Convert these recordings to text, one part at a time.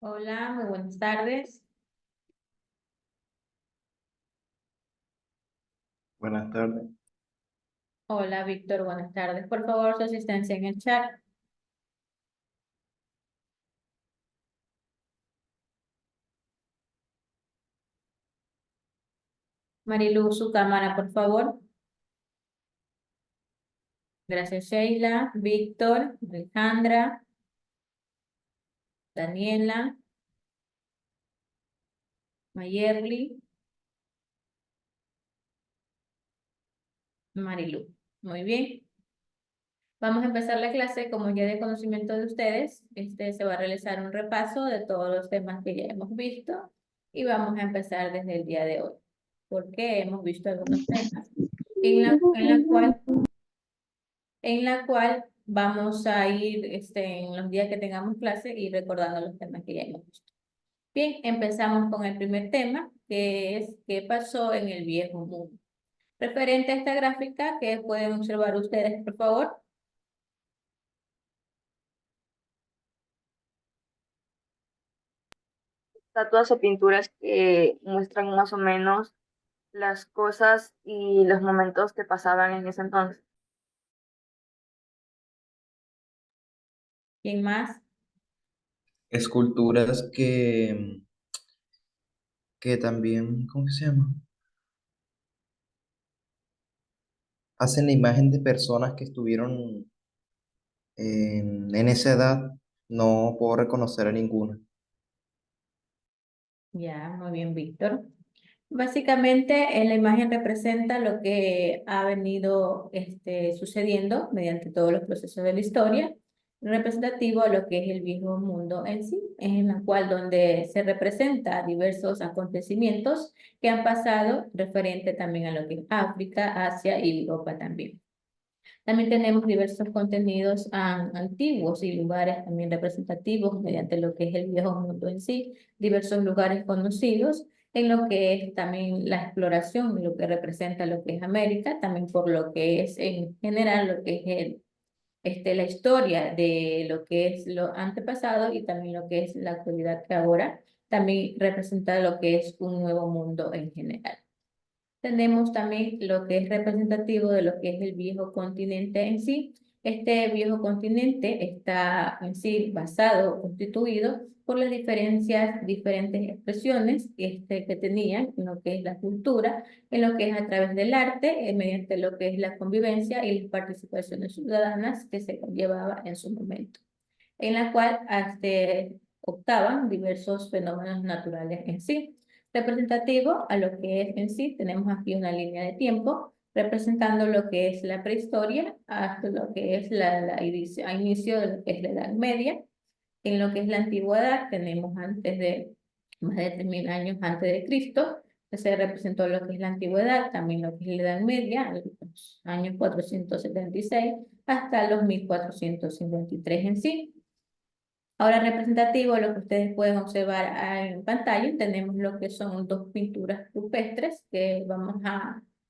Hola, muy buenas tardes. Buenas tardes. Hola, Víctor, buenas tardes. Por favor, su asistencia en el chat. Marilu, su cámara, por favor. Gracias, Sheila, Víctor, Alejandra, Daniela, Mayerly, Marilu. Muy bien. Vamos a empezar la clase. Como ya de conocimiento de ustedes, se va a realizar un repaso de todos los temas que ya hemos visto y vamos a empezar desde el día de hoy, porque hemos visto algunos temas en la cual vamos a ir en los días que tengamos clase y recordando los temas que ya hemos visto. Bien, empezamos con el primer tema, que es qué pasó en el viejo mundo. Referente a esta gráfica, que pueden observar ustedes, por favor. Estatuas o pinturas que muestran más o menos las cosas y los momentos que pasaban en ese entonces. ¿Quién más? Esculturas que también, ¿cómo que se llama? Hacen la imagen de personas que estuvieron en esa edad. No puedo reconocer a ninguna. Ya, muy bien, Víctor. Básicamente, en la imagen representa lo que ha venido sucediendo mediante todos los procesos de la historia, representativo a lo que es el viejo mundo en sí, en la cual donde se representa diversos acontecimientos que han pasado referente también a lo que es África, Asia y Europa también. También tenemos diversos contenidos antiguos y lugares también representativos mediante lo que es el viejo mundo en sí, diversos lugares conocidos en lo que es también la exploración, lo que representa lo que es América, también por lo que es en general lo que es la historia de lo que es lo antepasado y también lo que es la actualidad que ahora también representa lo que es un nuevo mundo en general. Tenemos también lo que es representativo de lo que es el viejo continente en sí. Este viejo continente está en sí basado o constituido por las diferentes expresiones que tenían en lo que es la cultura, en lo que es a través del arte, mediante lo que es la convivencia y las participaciones ciudadanas que se llevaba en su momento, en la cual optaban diversos fenómenos naturales en sí. Representativo a lo que es en sí, tenemos aquí una línea de tiempo representando lo que es la prehistoria hasta lo que es a inicio de lo que es la Edad Media. En lo que es la antigüedad, tenemos antes de más de 3.000 años antes de Cristo, que se representó lo que es la antigüedad, también lo que es la Edad Media, los años 476 hasta los 1453 en sí. Ahora representativo, lo que ustedes pueden observar en pantalla, tenemos lo que son dos pinturas rupestres que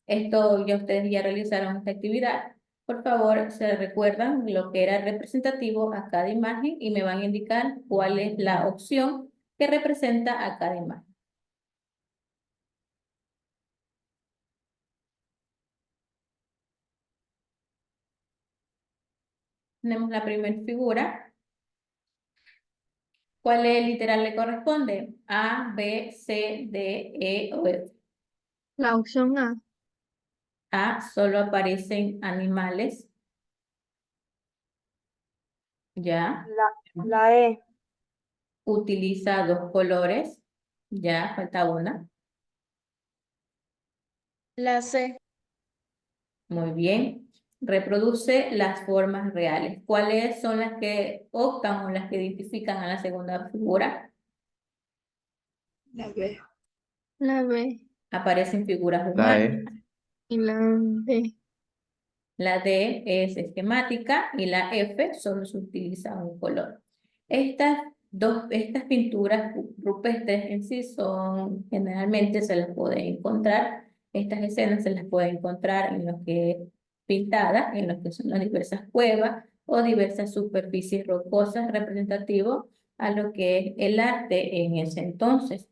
esto ya ustedes ya realizaron esta actividad. Por favor, se recuerdan lo que era representativo a cada imagen y me van a indicar cuál es la opción que representa a cada imagen. Tenemos la primera figura. ¿Cuál literal le corresponde? A, B, C, D, E o F. La opción A. A, solo aparecen animales. Ya. La E. Utiliza dos colores. Ya, falta una. La C. Muy bien. Reproduce las formas reales. ¿Cuáles son las que optan o las que identifican a la segunda figura? La B. La B. Aparecen figuras La humanas. E. Y la D. La D es esquemática y la F solo se utiliza un color. Estas pinturas rupestres en sí generalmente se las puede encontrar, estas escenas se las puede encontrar en lo que es en lo que son las diversas cuevas o diversas superficies rocosas representativos a lo que es el arte en ese entonces.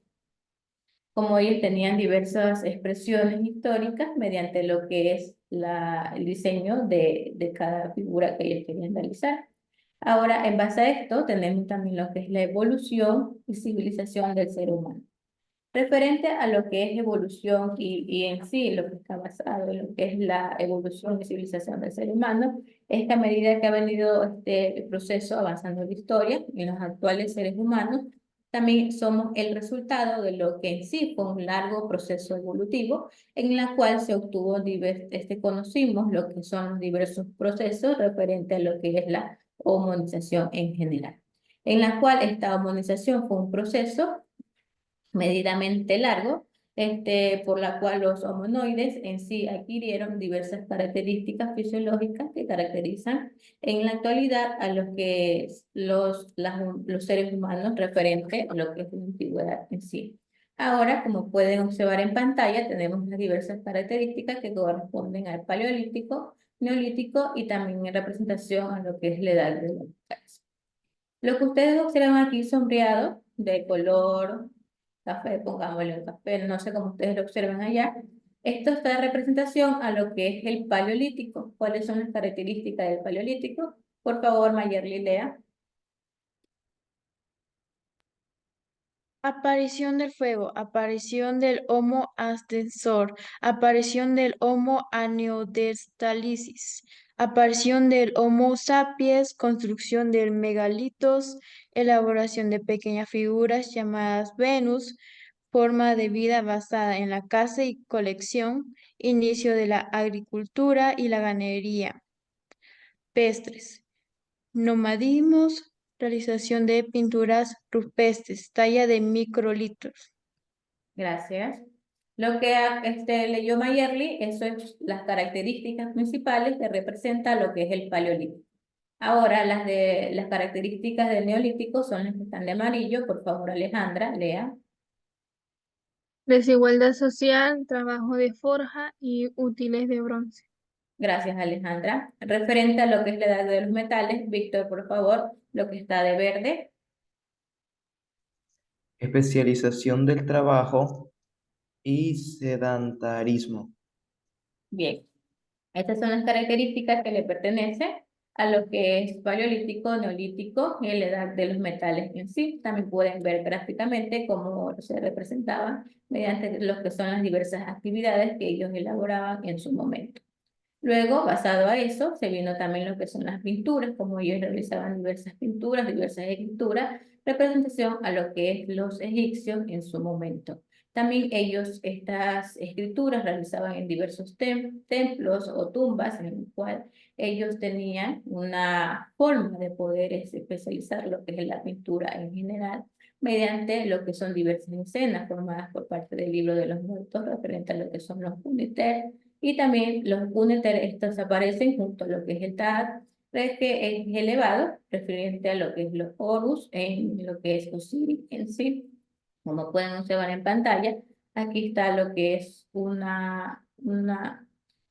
Como ellos tenían diversas expresiones históricas mediante lo que es el diseño de cada figura que ellos querían realizar. Ahora, en base a esto, tenemos también lo que es la evolución y civilización del ser humano. Referente a lo que es evolución y en sí lo que está basado en lo que es la evolución y civilización del ser humano, es que a medida que ha venido este proceso avanzando en la historia, en los actuales seres humanos, también somos el resultado de lo que en sí fue un largo proceso evolutivo en la cual se obtuvo conocimos lo que son los diversos procesos referente a lo que es la homonización en general, en la cual esta homonización fue un proceso medidamente largo, por la cual los homonoides en sí adquirieron diversas características fisiológicas que caracterizan en la actualidad a los que es los seres humanos referente a lo que es la antigüedad en sí. Ahora, como pueden observar en pantalla, tenemos las diversas características que corresponden al paleolítico, neolítico y también en representación a lo que es la edad de los metales. Lo que ustedes observan aquí sombreado de color café, pongámosle un café, no sé cómo ustedes lo observan allá. Esto está en representación a lo que es el paleolítico. ¿Cuáles son las características del paleolítico? Por favor, Mayerly, lea. Aparición del fuego, aparición del Homo ascensor, aparición del Homo neanderthalensis, aparición del Homo sapiens, construcción del megalitos, elaboración de pequeñas figuras llamadas Venus, forma de vida basada en la caza y colección, inicio de la agricultura y la ganadería, pestres. Nomadismos, realización de pinturas rupestres, talla de microlitros. Gracias. Lo que leyó Mayerly, eso es las características principales que representa lo que es el paleolítico. Ahora, las características del neolítico son las que están de amarillo. Por favor, Alejandra, lea. Desigualdad social, trabajo de forja y útiles de bronce. Gracias, Alejandra. Referente a lo que es la edad de los metales, Víctor, por favor, lo que está de verde. Especialización del trabajo y sedentarismo. Bien, estas son las características que le pertenecen a lo que es paleolítico, neolítico y la edad de los metales en sí. También pueden ver gráficamente cómo se representaban mediante lo que son las diversas actividades que ellos elaboraban en su momento. Luego, basado a eso, se vino también lo que son las pinturas, como ellos realizaban diversas pinturas, diversas escrituras, representación a lo que es los egipcios en su momento. También ellos estas escrituras realizaban en diversos templos o tumbas en el cual ellos tenían una forma de poder especializar lo que es la pintura en general mediante lo que son diversas escenas formadas por parte del libro de los muertos referente a lo que son los Puniter y también los Úneter, estos aparecen junto a lo que es el Tahat, que es elevado, referente a lo que es los Horus, en lo que es Osiris en sí. Como pueden observar en pantalla, aquí está lo que es una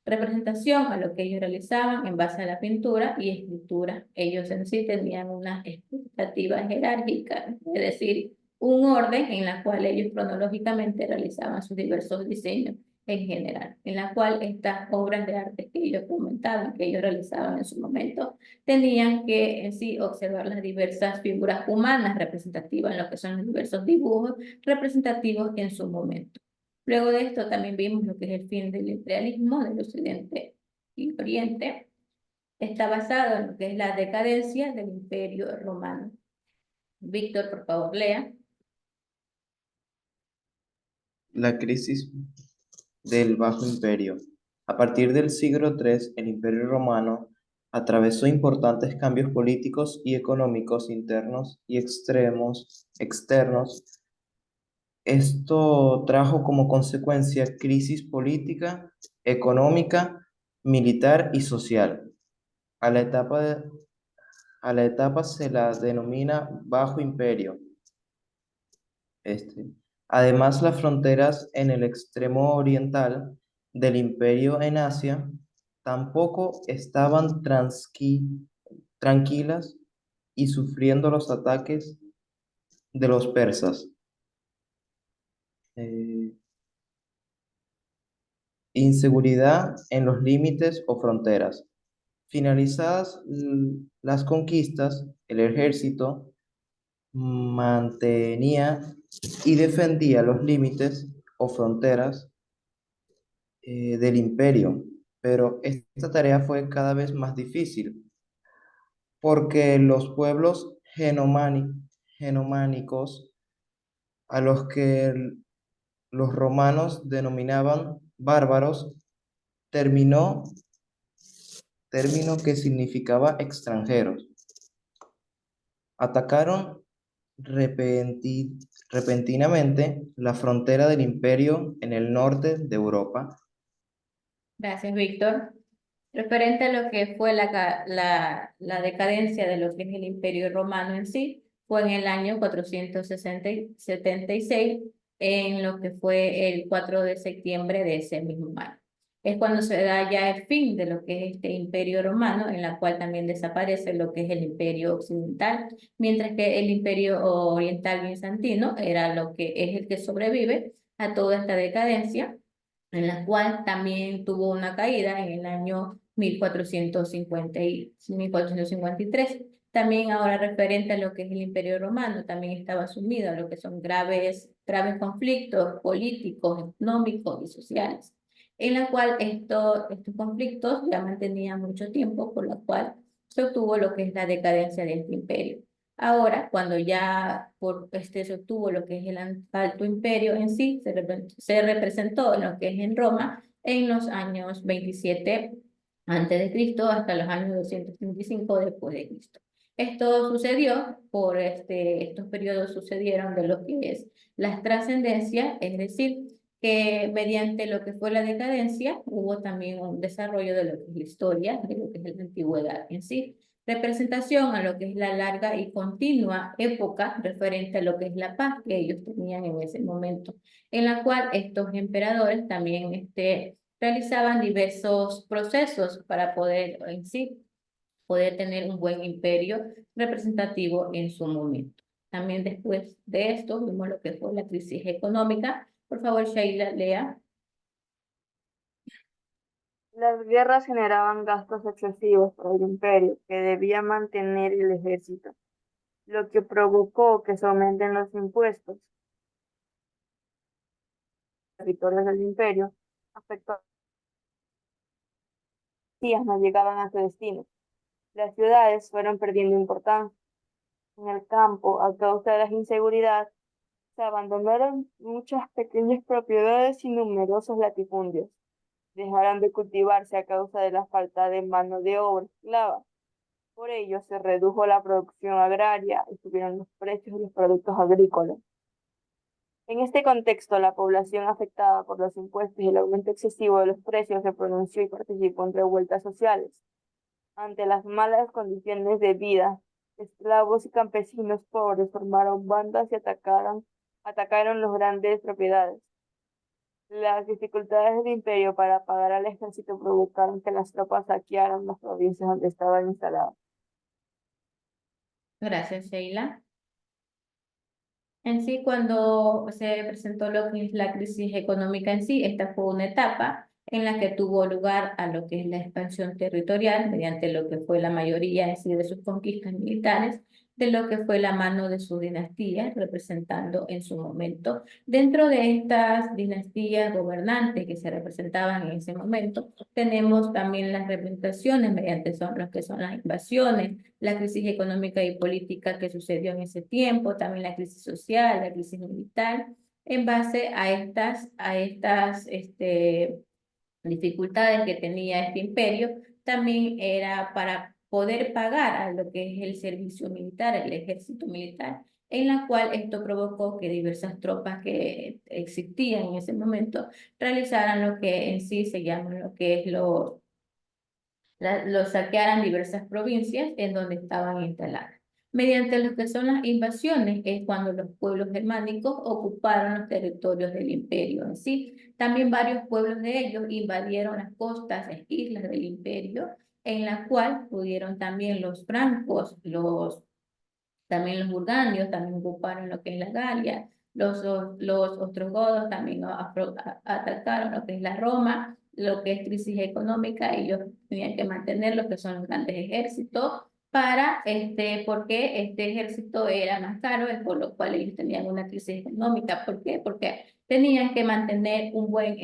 representación a lo que ellos realizaban en base a la pintura y escritura. Ellos en sí tenían una expectativa jerárquica, es decir, un orden en la cual ellos cronológicamente realizaban sus diversos diseños en general, en la cual estas obras de arte que ellos comentaban, que ellos realizaban en su momento, tenían que en sí observar las diversas figuras humanas representativas en lo que son los diversos dibujos representativos en su momento. Luego de esto también vimos lo que es el fin del imperialismo del Occidente y Oriente. Está basado en lo que es la decadencia del Imperio Romano. Víctor, por favor, lea. La crisis del Bajo Imperio. A partir del siglo III, el Imperio Romano atravesó importantes cambios políticos y económicos internos y externos. Esto trajo como consecuencia crisis política, económica, militar y social. A la etapa se la denomina Bajo Imperio. Además, las fronteras en el extremo oriental del imperio en Asia tampoco estaban tranquilas y sufriendo los ataques de los persas. Eh, Inseguridad en los límites o fronteras. Finalizadas las conquistas, el ejército mantenía y defendía los límites o fronteras del imperio, pero esta tarea fue cada vez más difícil porque los pueblos genománicos, a los que los romanos denominaban bárbaros, terminó término que significaba extranjeros. Atacaron repentinamente la frontera del imperio en el norte de Europa. Gracias, Víctor. Referente a lo que fue la decadencia de lo que es el Imperio Romano en sí, fue en el año 476, en lo que fue el 4 de septiembre de ese mismo año. Es cuando se da ya el fin de lo que es este Imperio Romano, en la cual también desaparece lo que es el Imperio Occidental, mientras que el Imperio Oriental bizantino era lo que es el que sobrevive a toda esta decadencia, en la cual también tuvo una caída en el año 1453. También ahora referente a lo que es el Imperio Romano, también estaba sumido a lo que son graves conflictos políticos, económicos y sociales, en la cual estos conflictos ya mantenían mucho tiempo, por lo cual se obtuvo lo que es la decadencia de este imperio. Ahora, cuando ya se obtuvo lo que es el Alto Imperio en sí, se representó en lo que es en Roma en los años 27 antes de Cristo hasta los años 235 después de Cristo. Esto sucedió estos periodos sucedieron de lo que es las trascendencias, es decir, que mediante lo que fue la decadencia hubo también un desarrollo de lo que es la historia, de lo que es la antigüedad en sí. Representación a lo que es la larga y continua época referente a lo que es la paz que ellos tenían en ese momento, en la cual estos emperadores también realizaban diversos procesos para poder en sí poder tener un buen imperio representativo en su momento. También después de esto vimos lo que fue la crisis económica. Por favor, Sheila, lea. Las guerras generaban gastos excesivos para el imperio, que debía mantener el ejército, lo que provocó que se aumenten los impuestos. Los territorios del imperio afectó no llegaban a su destino. Las ciudades fueron perdiendo importancia. En el campo, a causa de la inseguridad, se abandonaron muchas pequeñas propiedades y numerosos latifundios. Dejaron de cultivarse a causa de la falta de mano de obra esclava. Por ello, se redujo la producción agraria y subieron los precios de los productos agrícolas. En este contexto, la población afectada por los impuestos y el aumento excesivo de los precios se pronunció y participó en revueltas sociales. Ante las malas condiciones de vida, esclavos y campesinos pobres formaron bandas y atacaron las grandes propiedades. Las dificultades del imperio para pagar al ejército provocaron que las tropas saquearan las provincias donde estaban instaladas. Gracias, Sheila. En sí, cuando se presentó lo que es la crisis económica en sí, esta fue una etapa en la que tuvo lugar a lo que es la expansión territorial mediante lo que fue la mayoría en sí de sus conquistas militares, de lo que fue la mano de su dinastía, representando en su momento. Dentro de estas dinastías gobernantes que se representaban en ese momento, tenemos también las representaciones mediante lo que son las invasiones, la crisis económica y política que sucedió en ese tiempo, también la crisis social, la crisis militar, en base a estas dificultades que tenía este imperio, también era para poder pagar a lo que es el servicio militar, el ejército militar, en la cual esto provocó que diversas tropas que existían en ese momento realizaran lo que en sí se llama lo que es los saquearan diversas provincias en donde estaban instaladas. Mediante lo que son las invasiones es cuando los pueblos germánicos ocuparon los territorios del imperio en sí. También varios pueblos de ellos invadieron las costas e islas del imperio, en la cual pudieron también los francos, También los burgundios también ocuparon lo que es la Galia, los ostrogodos también atacaron lo que es la Roma, lo que es crisis económica, ellos tenían que mantener lo que son los grandes ejércitos porque este ejército era más caro, es por lo cual ellos tenían una crisis económica. ¿Por qué? Porque tenían que mantener un buen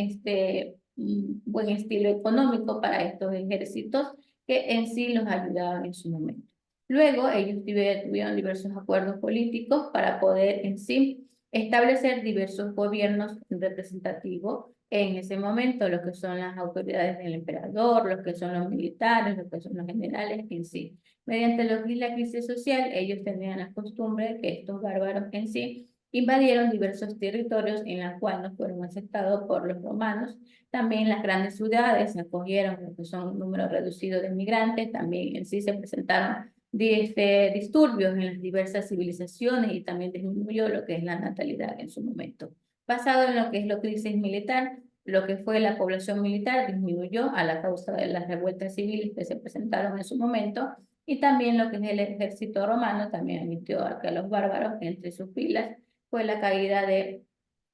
estilo económico para estos ejércitos que en sí los ayudaban en su momento. Luego ellos tuvieron diversos acuerdos políticos para poder en sí establecer diversos gobiernos representativos en ese momento, lo que son las autoridades del emperador, los que son los militares, los que son los generales en sí. Mediante lo que es la crisis social, ellos tenían la costumbre de que estos bárbaros en sí invadieron diversos territorios en los cuales no fueron aceptados por los romanos. También las grandes ciudades acogieron lo que son un número reducido de migrantes, también en sí se presentaron disturbios en las diversas civilizaciones y también disminuyó lo que es la natalidad en su momento. Basado en lo que es la crisis militar, lo que fue la población militar disminuyó a la causa de las revueltas civiles que se presentaron en su momento y también lo que es el ejército romano también admitió a que los bárbaros entre sus filas fue la caída de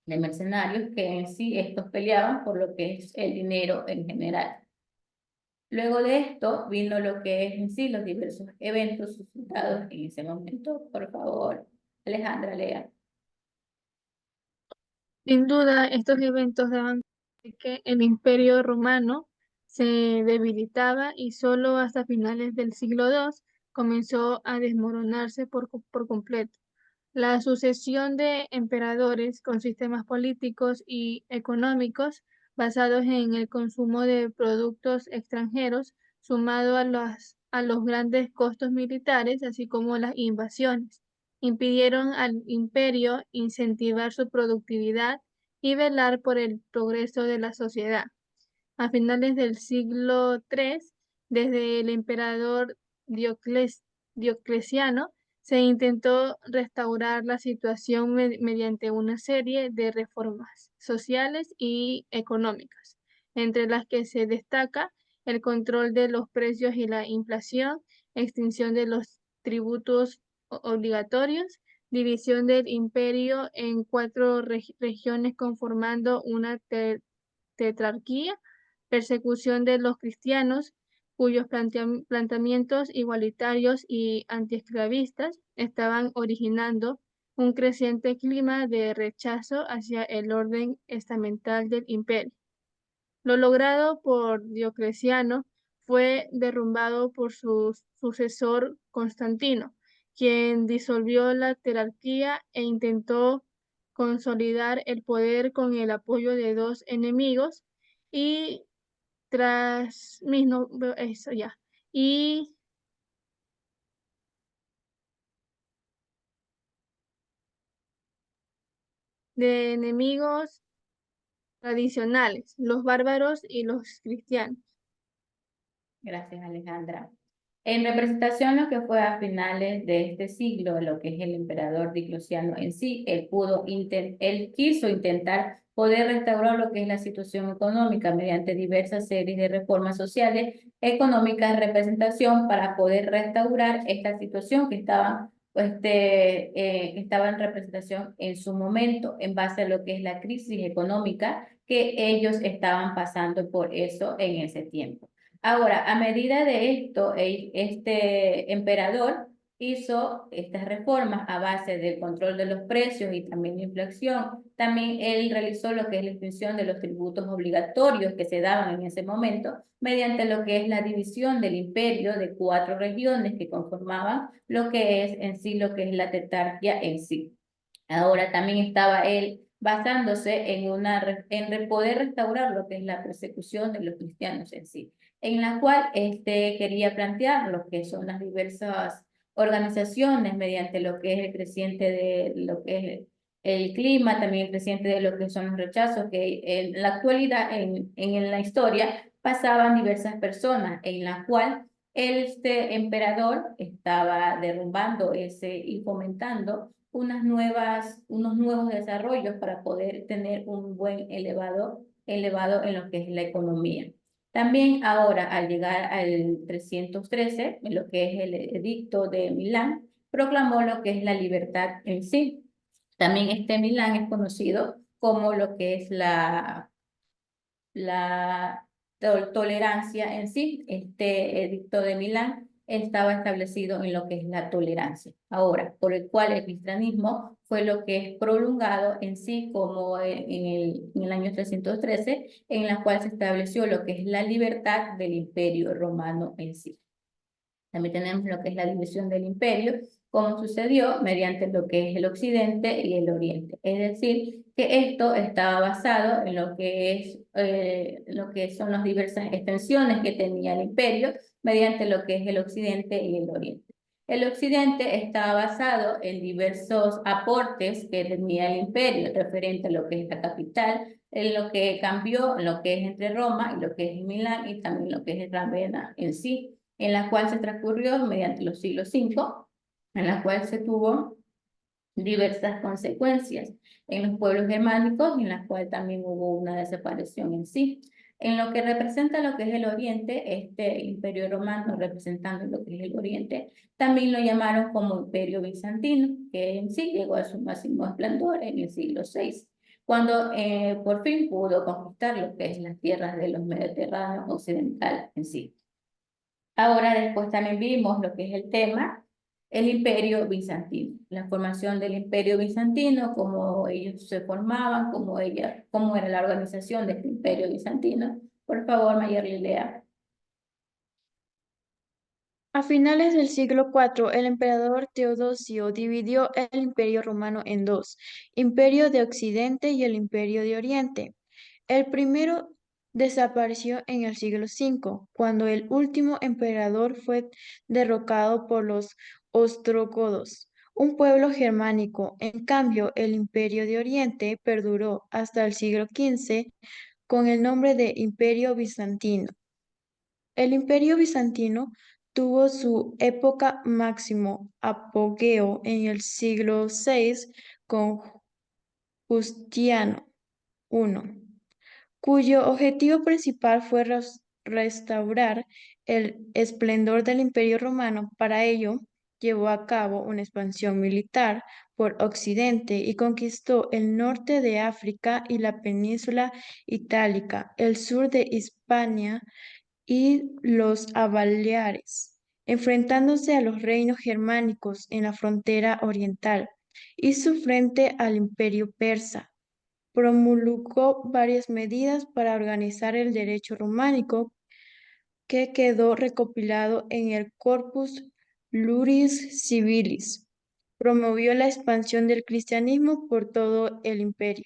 mercenarios que en sí estos peleaban por lo que es el dinero en general. Luego de esto vino lo que es en sí los diversos eventos suscitados en ese momento. Por favor, Alejandra, lea. Sin duda, estos eventos daban de que el Imperio Romano se debilitaba y solo hasta finales del siglo II comenzó a desmoronarse por completo. La sucesión de emperadores con sistemas políticos y económicos basados en el consumo de productos extranjeros, sumado a los grandes costos militares, así como las invasiones, impidieron al imperio incentivar su productividad y velar por el progreso de la sociedad. A finales del siglo III, desde el emperador Diocleciano, se intentó restaurar la situación mediante una serie de reformas sociales y económicas, entre las que se destaca el control de los precios y la inflación, extinción de los tributos obligatorios, división del imperio en 4 regiones conformando una tetrarquía, persecución de los cristianos, cuyos planteamientos igualitarios y antiesclavistas estaban originando un creciente clima de rechazo hacia el orden estamental del imperio. Lo logrado por Diocleciano fue derrumbado por su sucesor Constantino, quien disolvió la jerarquía e intentó consolidar el poder con el apoyo de 2 enemigos y eso ya. Y de enemigos tradicionales, los bárbaros y los cristianos. Gracias, Alejandra. En representación lo que fue a finales de este siglo, lo que es el emperador Diocleciano en sí, él quiso intentar poder restaurar lo que es la situación económica mediante diversas series de reformas sociales, económicas, representación para poder restaurar esta situación que estaba en representación en su momento en base a lo que es la crisis económica que ellos estaban pasando por eso en ese tiempo. Ahora, a medida de esto, este emperador hizo estas reformas a base del control de los precios y también la inflación. También él realizó lo que es la extinción de los tributos obligatorios que se daban en ese momento mediante lo que es la división del imperio de 4 regiones que conformaban lo que es en sí lo que es la tetrarquía en sí. Ahora también estaba él basándose en poder restaurar lo que es la persecución de los cristianos en sí, en la cual quería plantear lo que son las diversas organizaciones mediante lo que es el creciente de lo que es el clima, también el creciente de lo que son los rechazos, que en la actualidad, en la historia, pasaban diversas personas, en la cual este emperador estaba derrumbando y fomentando unos nuevos desarrollos para poder tener un buen elevado en lo que es la economía. También ahora, al llegar al 313, en lo que es el edicto de Milán, proclamó lo que es la libertad en sí. También este Milán es conocido como lo que es la tolerancia en sí. Este edicto de Milán estaba establecido en lo que es la tolerancia. Ahora, por el cual el cristianismo fue lo que es prolongado en sí como en el año 313, en la cual se estableció lo que es la libertad del Imperio Romano en sí. También tenemos lo que es la división del imperio, como sucedió mediante lo que es el occidente y el oriente. Es decir, que esto estaba basado en lo que son las diversas extensiones que tenía el imperio mediante lo que es el occidente y el oriente. El occidente estaba basado en diversos aportes que tenía el imperio referente a lo que es la capital, en lo que cambió, en lo que es entre Roma y lo que es Milán y también lo que es Ravenna en sí, en la cual se transcurrió mediante los siglos V, en la cual se tuvo diversas consecuencias en los pueblos germánicos y en la cual también hubo una desaparición en sí. En lo que representa lo que es el Oriente, este Imperio Romano representando lo que es el Oriente, también lo llamaron como Imperio Bizantino, que en sí llegó a su máximo esplendor en el siglo VI, cuando por fin pudo conquistar lo que es las tierras de los Mediterráneos occidental en sí. Ahora después también vimos lo que es el tema, el Imperio Bizantino, la formación del Imperio Bizantino, cómo ellos se formaban, cómo era la organización de este Imperio Bizantino. Por favor, Mayerly, lea. A finales del siglo IV, el emperador Teodosio dividió el Imperio Romano en dos, Imperio de Occidente y el Imperio de Oriente. El primero desapareció en el siglo V, cuando el último emperador fue derrocado por los ostrogodos, un pueblo germánico. En cambio, el Imperio de Oriente perduró hasta el siglo XV con el nombre de Imperio Bizantino. El Imperio Bizantino tuvo su época máximo apogeo en el siglo VI con Justiniano I, cuyo objetivo principal fue restaurar el esplendor del Imperio Romano. Para ello, llevó a cabo una expansión militar por Occidente y conquistó el norte de África y la península itálica, el sur de Hispania y los Baleares, enfrentándose a los reinos germánicos en la frontera oriental. Hizo frente al Imperio persa. Promulgó varias medidas para organizar el derecho románico que quedó recopilado en el Corpus Iuris Civilis. Promovió la expansión del cristianismo por todo el imperio.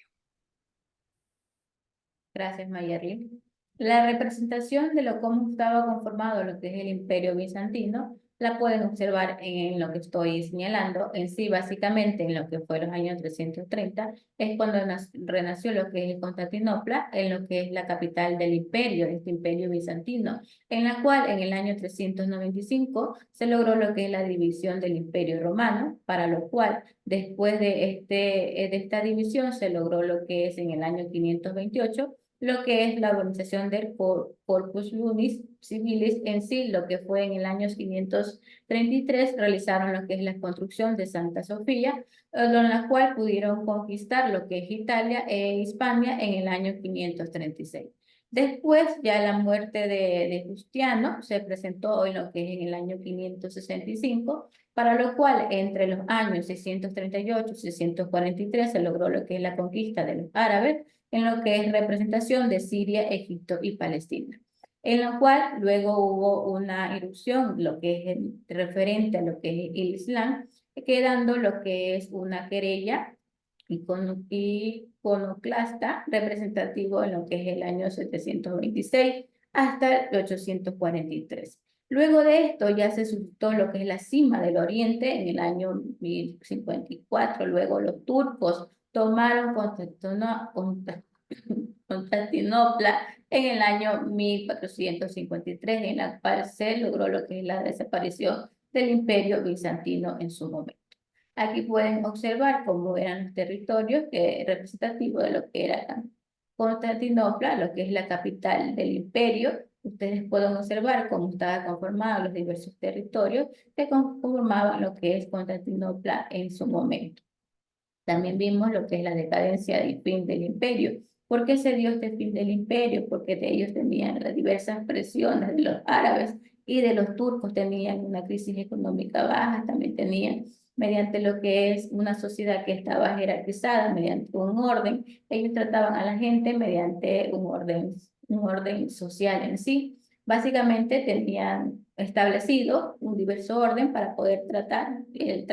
Gracias, Mayerly. La representación de cómo estaba conformado lo que es el Imperio Bizantino la pueden observar en lo que estoy señalando. En sí, básicamente, en lo que fue los años 330, es cuando renació lo que es Constantinopla, en lo que es la capital del imperio, este Imperio Bizantino, en la cual en el año 395 se logró lo que es la división del Imperio Romano, para lo cual después de esta división se logró lo que es en el año 528 lo que es la organización del Corpus Iuris Civilis en sí, lo que fue en el año 533, realizaron lo que es la construcción de Santa Sofía, en la cual pudieron conquistar lo que es Italia e Hispania en el año 536. Después, ya la muerte de Justiniano se presentó en lo que es en el año 565, para lo cual entre los años 638 y 643 se logró lo que es la conquista de los árabes, en lo que es representación de Siria, Egipto y Palestina, en lo cual luego hubo una irrupción, lo que es referente a lo que es el Islam, quedando lo que es una querella iconoclasta representativo en lo que es el año 726 hasta el 843. Luego de esto ya se suscitó lo que es la cima del Oriente en el año 1054. Luego los turcos tomaron Constantinopla en el año 1453, en la cual se logró lo que es la desaparición del Imperio Bizantino en su momento. Aquí pueden observar cómo eran los territorios representativos de lo que era Constantinopla, lo que es la capital del imperio, ustedes pueden observar cómo estaban conformados los diversos territorios que conformaban lo que es Constantinopla en su momento. También vimos lo que es la decadencia del fin del imperio. ¿Por qué se dio este fin del imperio? Porque de ellos tenían las diversas presiones de los árabes y de los turcos, tenían una crisis económica baja, también tenían, mediante lo que es una sociedad que estaba jerarquizada, mediante un orden, ellos trataban a la gente mediante un orden social en sí. Básicamente tenían establecido un diverso orden para poder tratar el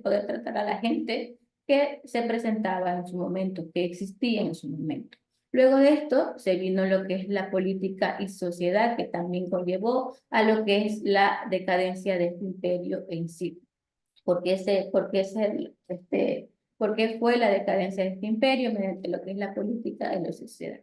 poder tratar a la gente que se presentaba en su momento, que existía en su momento. Luego de esto se vino lo que es la política y sociedad, que también conllevó a lo que es la decadencia del imperio en sí. ¿Por qué fue la decadencia de este imperio? Mediante lo que es la política y la sociedad.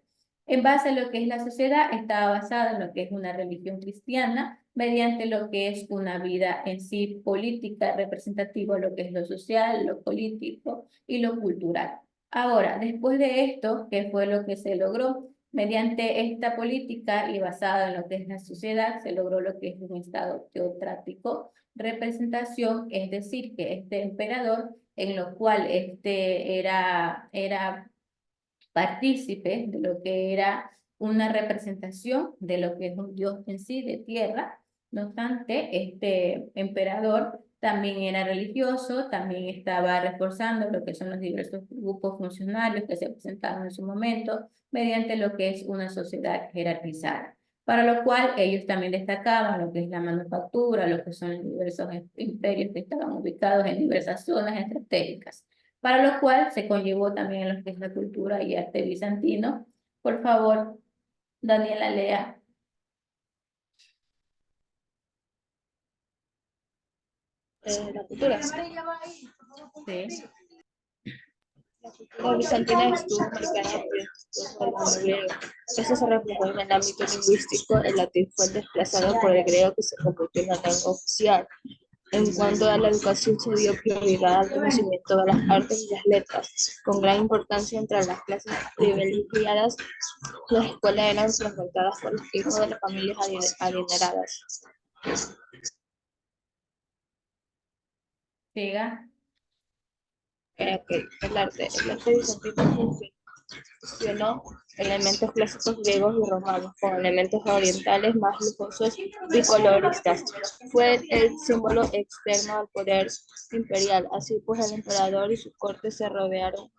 En base a lo que es la sociedad, estaba basada en lo que es una religión cristiana, mediante lo que es una vida en sí política, representativa, lo que es lo social, lo político y lo cultural. Ahora, después de esto, ¿qué fue lo que se logró? Mediante esta política y basada en lo que es la sociedad, se logró lo que es un estado teocrático, representación, es decir, que este emperador, en lo cual era partícipe de lo que era una representación de lo que es un dios en sí de tierra. No obstante, este emperador también era religioso, también estaba reforzando lo que son los diversos grupos funcionarios que se presentaron en su momento mediante lo que es una sociedad jerarquizada, para lo cual ellos también destacaban lo que es la manufactura, lo que son los diversos imperios que estaban ubicados en diversas zonas estratégicas, para lo cual se conllevó también lo que es la cultura y arte bizantino. Por favor, Daniela, lea. La cultura. Sí. La cultura bizantina estuvo marcada por el estudio del mundo griego. Esto se reflejó en el ámbito lingüístico. El latín fue desplazado por el griego, que se convirtió en la lengua oficial. En cuanto a la educación, se dio prioridad al conocimiento de las artes y las letras, con gran importancia entre las clases privilegiadas. Las escuelas eran frecuentadas por los hijos de las familias adineradas. Siga. El arte bizantino fusionó elementos clásicos griegos y romanos con elementos orientales más lujosos y coloristas. Fue el símbolo externo al poder imperial. Así pues, el emperador y su corte se rodearon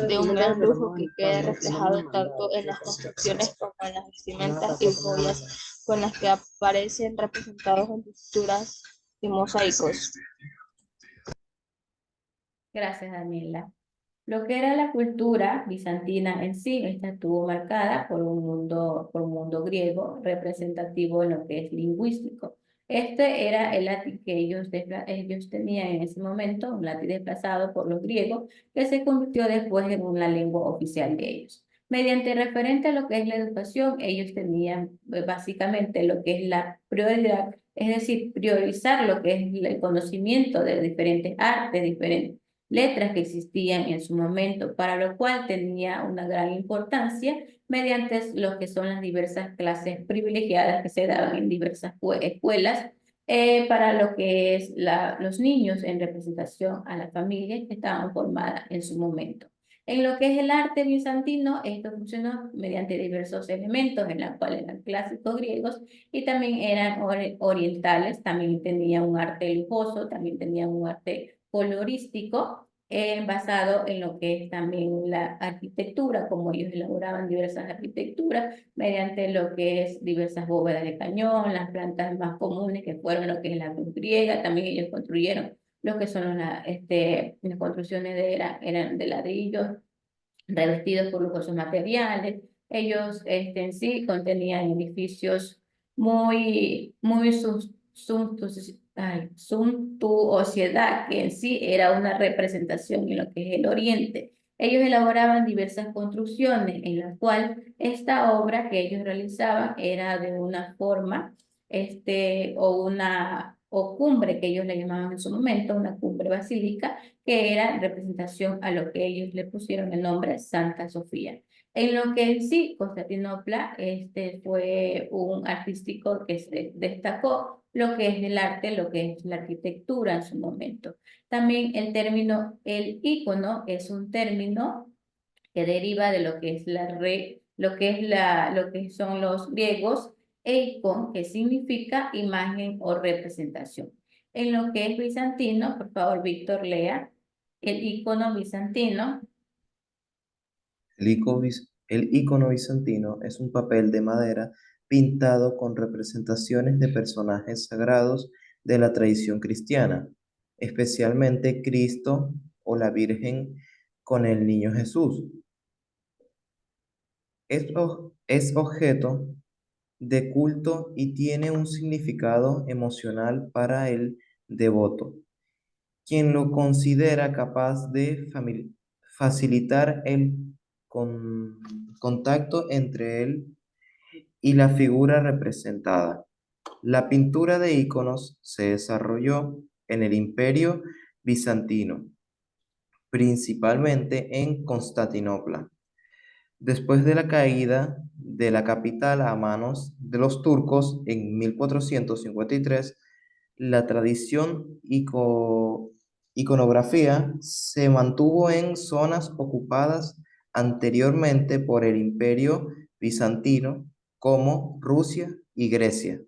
de un gran lujo que queda reflejado tanto en las construcciones como en las vestimentas y joyas con las que aparecen representados en pinturas y mosaicos. Gracias, Daniela. Lo que era la cultura bizantina en sí, esta estuvo marcada por un mundo griego representativo en lo que es lingüístico. Este era el latín que ellos tenían en ese momento, un latín desplazado por los griegos, que se convirtió después en una lengua oficial de ellos. Mediante referente a lo que es la educación, ellos tenían básicamente lo que es la prioridad, es decir, priorizar lo que es el conocimiento de diferentes artes, diferentes letras que existían en su momento, para lo cual tenía una gran importancia mediante lo que son las diversas clases privilegiadas que se daban en diversas escuelas para lo que es los niños en representación a las familias que estaban formadas en su momento. En lo que es el arte bizantino, esto funcionó mediante diversos elementos, en los cuales eran clásicos griegos y también eran orientales, también tenían un arte lujoso, también tenían un arte colorístico, basado en lo que es también la arquitectura, como ellos elaboraban diversas arquitecturas, mediante lo que es diversas bóvedas de cañón, las plantas más comunes que fueron lo que es la cruz griega, también ellos construyeron lo que son las construcciones eran de ladrillos, revestidos por lujosos materiales. Ellos en sí contenían edificios muy suntuosidad, que en sí era una representación en lo que es el Oriente. Ellos elaboraban diversas construcciones en las cuales esta obra que ellos realizaban era de una forma, o cumbre que ellos le llamaban en su momento, una cumbre basílica, que era representación a lo que ellos le pusieron el nombre Santa Sofía. En lo que en sí, Constantinopla fue un artístico que se destacó lo que es el arte, lo que es la arquitectura en su momento. También el término, el ícono, es un término que deriva de lo que es lo que son los griegos, eikon, que significa imagen o representación. En lo que es bizantino, por favor, Víctor, lea el ícono bizantino. El icono bizantino es un papel de madera pintado con representaciones de personajes sagrados de la tradición cristiana, especialmente Cristo o la Virgen con el niño Jesús. Es objeto de culto y tiene un significado emocional para el devoto, quien lo considera capaz de facilitar el contacto entre él y la figura representada. La pintura de íconos se desarrolló en el Imperio Bizantino, principalmente en Constantinopla. Después de la caída de la capital a manos de los turcos en 1453, la tradición iconografía se mantuvo en zonas ocupadas anteriormente por el Imperio Bizantino, como Rusia y Grecia.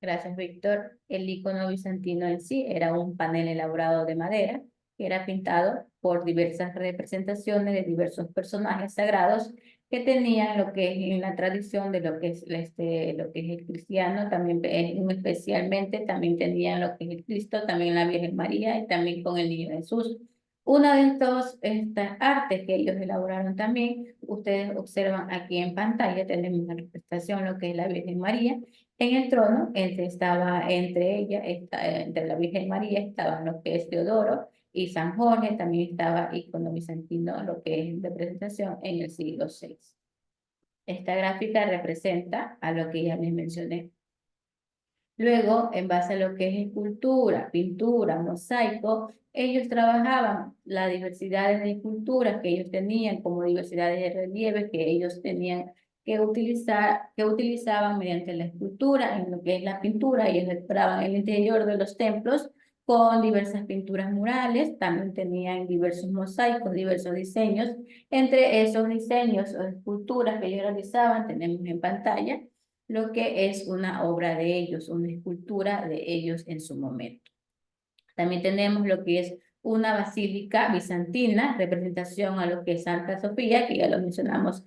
Gracias, Víctor. El icono bizantino en sí era un panel elaborado de madera que era pintado por diversas representaciones de diversos personajes sagrados que tenían lo que es en la tradición de lo que es lo que es el cristiano, también especialmente también tenían lo que es el Cristo, también la Virgen María y también con el niño Jesús. Una de estas artes que ellos elaboraron también, ustedes observan aquí en pantalla, tenemos una representación lo que es la Virgen María. En el trono, entre la Virgen María, estaban lo que es Teodoro y San Jorge, también estaba icono bizantino, lo que es representación en el siglo VI. Esta gráfica representa a lo que ya les mencioné. Luego, en base a lo que es escultura, pintura, mosaico, ellos trabajaban las diversidades de esculturas que ellos tenían, como diversidades de relieves que ellos tenían que utilizaban mediante la escultura, en lo que es la pintura. Ellos decoraban el interior de los templos con diversas pinturas murales, también tenían diversos mosaicos, diversos diseños. Entre esos diseños o esculturas que ellos realizaban, tenemos en pantalla lo que es una obra de ellos, una escultura de ellos en su momento. También tenemos lo que es una basílica bizantina, representación a lo que es Santa Sofía, que ya lo mencionamos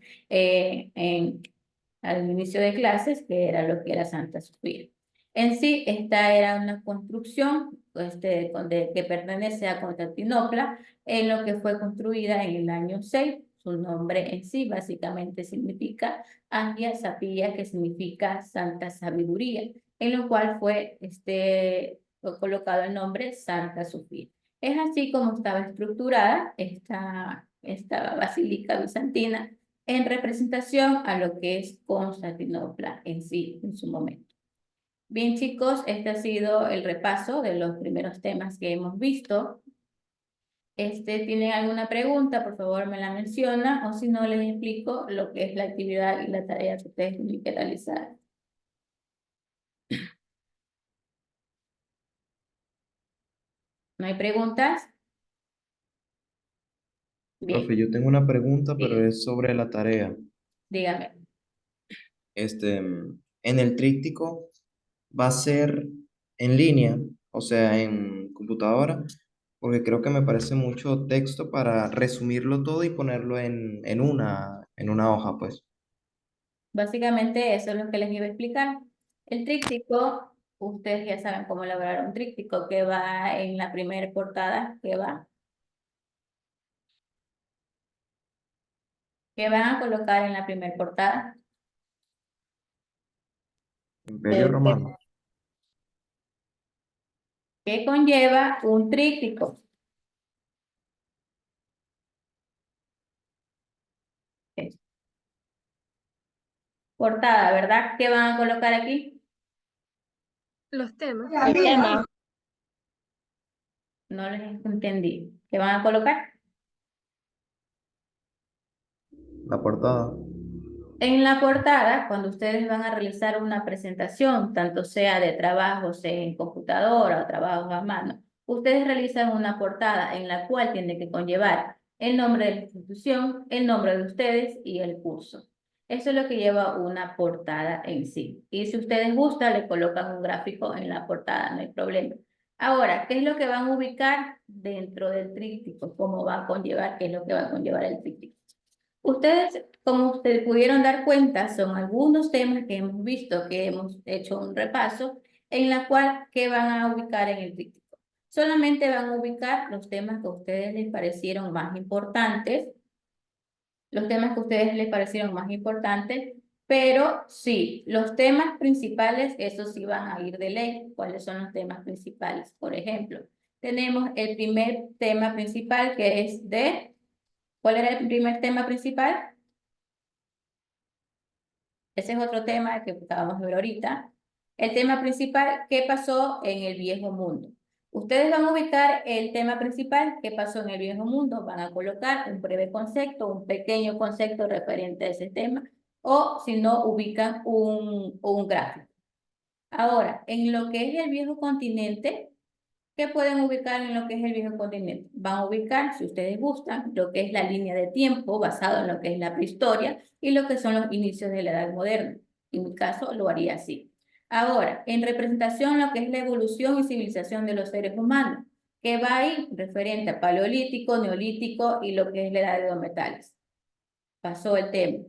al inicio de clases, que era lo que era Santa Sofía. En sí, esta era una construcción que pertenece a Constantinopla, en lo que fue construida en el año 6. Su nombre en sí básicamente significa Hagia Sophia, que significa Santa Sabiduría, en lo cual fue colocado el nombre Santa Sofía. Es así como estaba estructurada esta basílica bizantina en representación a lo que es Constantinopla en sí, en su momento. Bien, chicos, este ha sido el repaso de los primeros temas que hemos visto. ¿Tienen alguna pregunta? Por favor, me la menciona, o si no, les explico lo que es la actividad y la tarea que ustedes tienen que realizar. ¿No hay preguntas? Bien, Profe, yo tengo una pregunta, pero sí, es sobre la tarea. dígame. En el tríptico va a ser en línea, o sea, en computadora, porque creo que me parece mucho texto para resumirlo todo y ponerlo en una hoja, pues. Básicamente eso es lo que les iba a explicar. El tríptico, ustedes ya saben cómo elaborar un tríptico que va en la primera portada, que van a colocar en la primera portada. Imperio Romano. Que conlleva un tríptico. Es portada, ¿verdad? ¿Qué van a colocar aquí? Los temas. El tema, No les entendí. ¿Qué van a colocar? La portada. En la portada, cuando ustedes van a realizar una presentación, tanto sea de trabajos en computadora o trabajos a mano, ustedes realizan una portada en la cual tiene que conllevar el nombre de la institución, el nombre de ustedes y el curso. Eso es lo que lleva una portada en sí. Y si ustedes gustan, le colocan un gráfico en la portada, no hay problema. Ahora, ¿qué es lo que van a ubicar dentro del tríptico? ¿Cómo va a conllevar? ¿Qué es lo que va a conllevar el tríptico? Ustedes, como ustedes pudieron dar cuenta, son algunos temas que hemos visto, que hemos hecho un repaso, en la cual, ¿qué van a ubicar en el tríptico? Solamente van a ubicar los temas que a ustedes les parecieron más importantes, pero sí, los temas principales, esos sí van a ir de ley. ¿Cuáles son los temas principales? Por ejemplo, tenemos el primer tema principal que es de... ¿Cuál era el primer tema principal? Ese es otro tema que acabamos de ver ahorita. El tema principal, ¿qué pasó en el viejo mundo? Ustedes van a ubicar el tema principal, ¿qué pasó en el viejo mundo? Van a colocar un breve concepto, un pequeño concepto referente a ese tema, o si no, ubican un gráfico. Ahora, en lo que es el viejo continente, ¿qué pueden ubicar en lo que es el viejo continente? Van a ubicar, si ustedes gustan, lo que es la línea de tiempo basado en lo que es la prehistoria y lo que son los inicios de la edad moderna. En mi caso, lo haría así. Ahora, en representación, lo que es la evolución y civilización de los seres humanos, que va ahí referente a paleolítico, neolítico y lo que es la edad de los metales. Pasó el tema.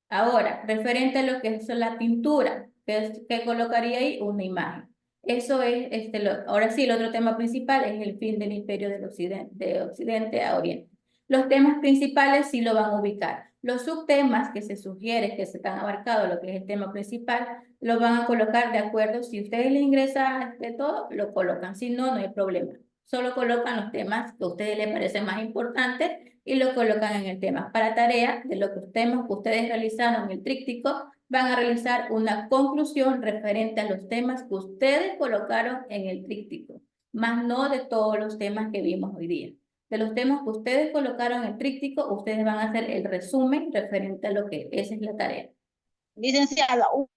Ahora, referente a lo que es la pintura, que colocaría ahí una imagen. Eso es, ahora sí, el otro tema principal es el fin del imperio del occidente, de occidente a oriente. Los temas principales sí lo van a ubicar. Los subtemas que se sugiere que se están abarcados, lo que es el tema principal, lo van a colocar de acuerdo. Si ustedes le ingresan de todo, lo colocan. Si no, no hay problema. Solo colocan los temas que a ustedes les parecen más importantes y lo colocan en el tema. Para tarea de los temas que ustedes realizaron en el tríptico, van a realizar una conclusión referente a los temas que ustedes colocaron en el tríptico, más no de todos los temas que vimos hoy día. De los temas que ustedes colocaron en el tríptico, ustedes van a hacer el resumen referente a lo que esa es la tarea. Licenciada,